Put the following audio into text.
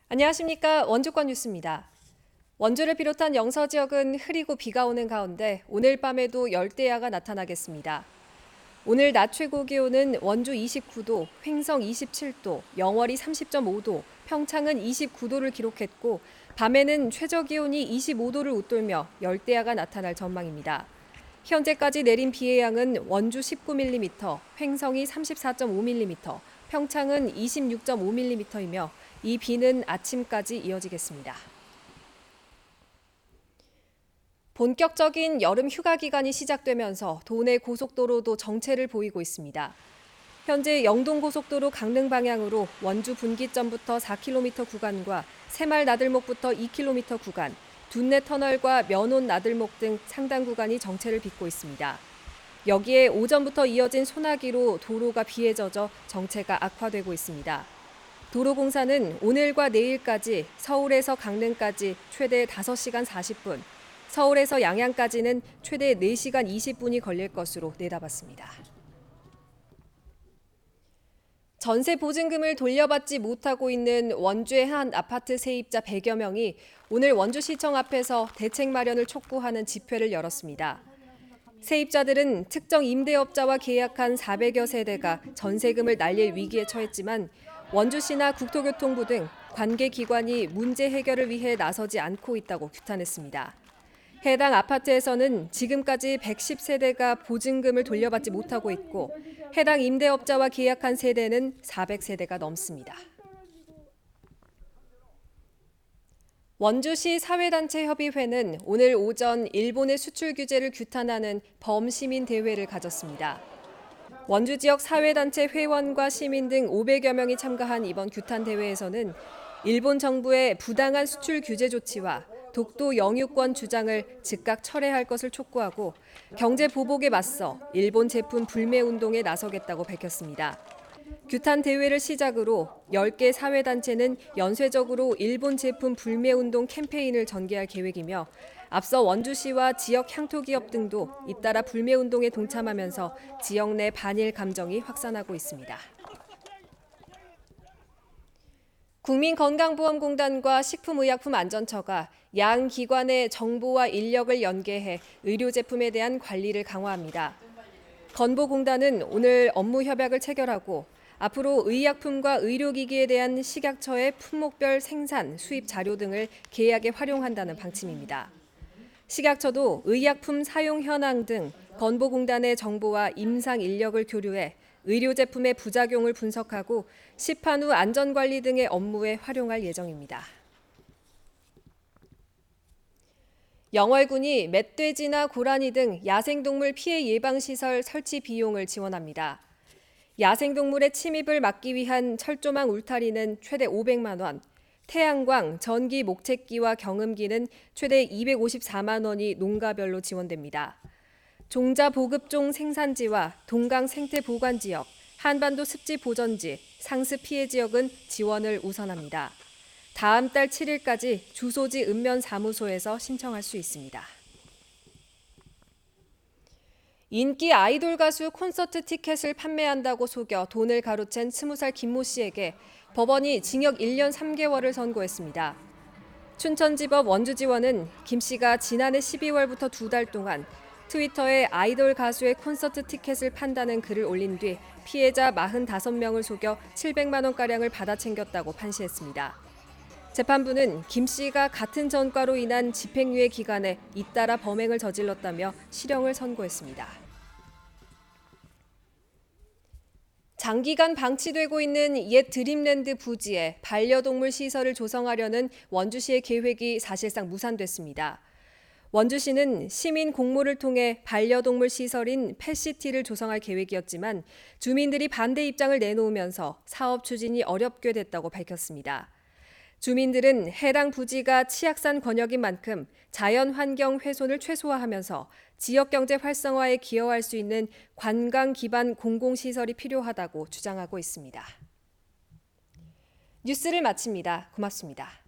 안녕하십니까. 원주권 뉴스입니다. 원주를 비롯한 영서 지역은 흐리고 비가 오는 가운데 오늘 밤에도 열대야가 나타나겠습니다. 오늘 낮 최고 기온은 원주 29도, 횡성 27도, 영월이 30.5도, 평창은 29도를 기록했고 밤에는 최저 기온이 25도를 웃돌며 열대야가 나타날 전망입니다. 현재까지 내린 비의 양은 원주 19mm, 횡성이 34.5mm, 평창은 26.5mm이며 이 비는 아침까지 이어지겠습니다. 본격적인 여름 휴가 기간이 시작되면서 도내 고속도로도 정체를 보이고 있습니다. 현재 영동고속도로 강릉 방향으로 원주 분기점부터 4km 구간과 새말 나들목부터 2km 구간, 둔내 터널과 면온 나들목 등 상당 구간이 정체를 빚고 있습니다. 여기에 오전부터 이어진 소나기로 도로가 비에 젖어 정체가 악화되고 있습니다. 도로공사는 오늘과 내일까지 서울에서 강릉까지 최대 5시간 40분, 서울에서 양양까지는 최대 4시간 20분이 걸릴 것으로 내다봤습니다. 전세 보증금을 돌려받지 못하고 있는 원주의 한 아파트 세입자 100여 명이 오늘 원주시청 앞에서 대책 마련을 촉구하는 집회를 열었습니다. 세입자들은 특정 임대업자와 계약한 400여 세대가 전세금을 날릴 위기에 처했지만 원주시나 국토교통부 등 관계기관이 문제 해결을 위해 나서지 않고 있다고 규탄했습니다. 해당 아파트에서는 지금까지 110세대가 보증금을 돌려받지 못하고 있고 해당 임대업자와 계약한 세대는 400세대가 넘습니다. 원주시 사회단체협의회는 오늘 오전 일본의 수출 규제를 규탄하는 범시민대회를 가졌습니다. 원주 지역 사회단체 회원과 시민 등 500여 명이 참가한 이번 규탄 대회에서는 일본 정부의 부당한 수출 규제 조치와 독도 영유권 주장을 즉각 철회할 것을 촉구하고 경제 보복에 맞서 일본 제품 불매 운동에 나서겠다고 밝혔습니다. 규탄 대회를 시작으로 10개 사회단체는 연쇄적으로 일본 제품 불매 운동 캠페인을 전개할 계획이며 앞서 원주시와 지역 향토기업 등도 잇따라 불매 운동에 동참하면서 지역 내 반일 감정이 확산하고 있습니다. 국민건강보험공단과 식품의약품안전처가 양 기관의 정보와 인력을 연계해 의료제품에 대한 관리를 강화합니다. 건보공단은 오늘 업무 협약을 체결하고 앞으로 의약품과 의료기기에 대한 식약처의 품목별 생산, 수입 자료 등을 계약에 활용한다는 방침입니다. 식약처도 의약품 사용 현황 등 건보공단의 정보와 임상 인력을 교류해 의료제품의 부작용을 분석하고 시판 후 안전관리 등의 업무에 활용할 예정입니다. 영월군이 멧돼지나 고라니 등 야생동물 피해 예방시설 설치 비용을 지원합니다. 야생동물의 침입을 막기 위한 철조망 울타리는 최대 500만 원, 태양광, 전기 목채기와 경음기는 최대 254만 원이 농가별로 지원됩니다. 종자 보급종 생산지와 동강 생태 보관 지역, 한반도 습지 보전지, 상습 피해 지역은 지원을 우선합니다. 다음 달 7일까지 주소지 읍면사무소에서 신청할 수 있습니다. 인기 아이돌 가수 콘서트 티켓을 판매한다고 속여 돈을 가로챈 20살 김모 씨에게 법원이 징역 1년 3개월을 선고했습니다. 춘천지법 원주지원은 김 씨가 지난해 12월부터 2달 동안 트위터에 아이돌 가수의 콘서트 티켓을 판다는 글을 올린 뒤 피해자 45명을 속여 700만 원가량을 받아 챙겼다고 판시했습니다. 재판부는 김 씨가 같은 전과로 인한 집행유예 기간에 잇따라 범행을 저질렀다며 실형을 선고했습니다. 장기간 방치되고 있는 옛 드림랜드 부지에 반려동물 시설을 조성하려는 원주시의 계획이 사실상 무산됐습니다. 원주시는 시민 공모를 통해 반려동물 시설인 펫시티를 조성할 계획이었지만 주민들이 반대 입장을 내놓으면서 사업 추진이 어렵게 됐다고 밝혔습니다. 주민들은 해당 부지가 치악산 권역인 만큼 자연 환경 훼손을 최소화하면서 지역 경제 활성화에 기여할 수 있는 관광 기반 공공시설이 필요하다고 주장하고 있습니다. 뉴스를 마칩니다. 고맙습니다.